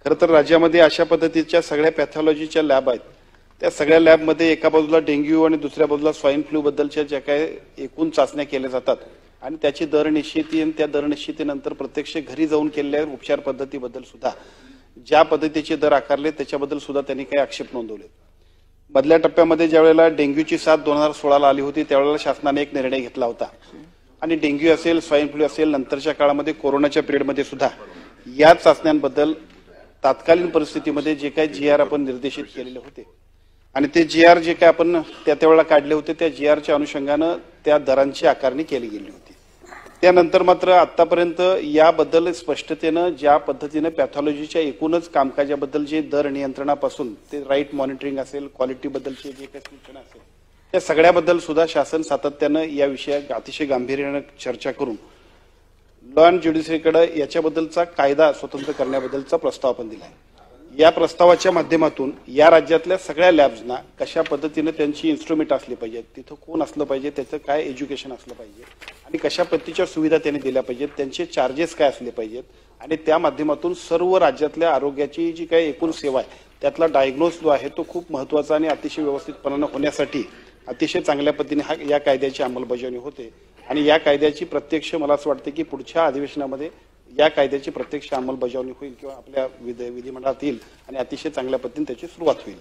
खरं तर राज्यामध्ये अशा पद्धतीच्या सगळ्या पॅथॉलॉजीच्या लॅब आहेत. त्या सगळ्या लॅबमध्ये एका बाजूला डेंग्यू आणि दुसऱ्या बाजूला स्वाईन फ्लू बद्दलच्या ज्या काय एकूण चाचण्या केल्या जातात आणि त्याची दरनिश्चिती आणि त्या दरनिश्चितीनंतर प्रत्यक्ष घरी जाऊन केलेल्या उपचार पद्धतीबद्दल सुद्धा ज्या पद्धतीचे दर आकारले त्याच्याबद्दल सुद्धा त्यांनी काही आक्षेप नोंदवले. मधल्या टप्प्यामध्ये ज्या वेळेला डेंग्यूची साथ 2016ला आली होती त्यावेळेला शासनाने एक निर्णय घेतला होता आणि डेंग्यू असेल स्वाईन फ्लू असेल नंतरच्या काळामध्ये कोरोनाच्या पिरियडमध्ये सुद्धा या चाचण्यांबद्दल तात्कालीन परिस्थितीमध्ये जे काही GR आपण निर्देशित केलेले होते आणि ते GR जे काय आपण त्यावेळेला काढले होते त्या GRच्या अनुषंगानं त्या दरांची आकारणी केली गेली होती. त्यानंतर मात्र आतापर्यंत याबद्दल स्पष्टतेनं ज्या पद्धतीने पॅथॉलॉजीच्या एकूणच कामकाजाबद्दल जे दर नियंत्रणापासून ते राईट मॉनिटरिंग असेल क्वालिटी बद्दलचे जे काही सूचना असेल त्या सगळ्याबद्दल सुद्धा शासन सातत्यानं या विषयात अतिशय गांभीर्यानं चर्चा करून लॉ अँड ज्युडिशरीकडे याच्याबद्दलचा कायदा स्वतंत्र करण्याबद्दलचा प्रस्ताव आपण दिला आहे. या प्रस्तावाच्या माध्यमातून या राज्यातल्या सगळ्या लॅब्सना कशा पद्धतीने त्यांची इन्स्ट्रुमेंट असली पाहिजेत, तिथं कोण असलं पाहिजे, त्याचं काय एज्युकेशन असलं पाहिजे आणि कशा पद्धतीच्या सुविधा त्यांनी दिल्या पाहिजेत, त्यांचे चार्जेस काय असले पाहिजेत आणि त्या माध्यमातून सर्व राज्यातल्या आरोग्याची जी काही एकूण सेवा आहे त्यातला डायग्नोस जो आहे तो खूप महत्वाचा आणि अतिशय व्यवस्थितपणाने होण्यासाठी अतिशय चांगल्या पद्धतीने या कायद्याची अंमलबजावणी होते आणि या कायद्याची प्रत्यक्ष मला असं वाटतं की पुढच्या अधिवेशनामध्ये या कायद्याची प्रत्यक्ष अंमलबजावणी होईल किंवा आपल्या विधिमंडळात येईल आणि अतिशय चांगल्या पद्धतीने त्याची सुरुवात होईल.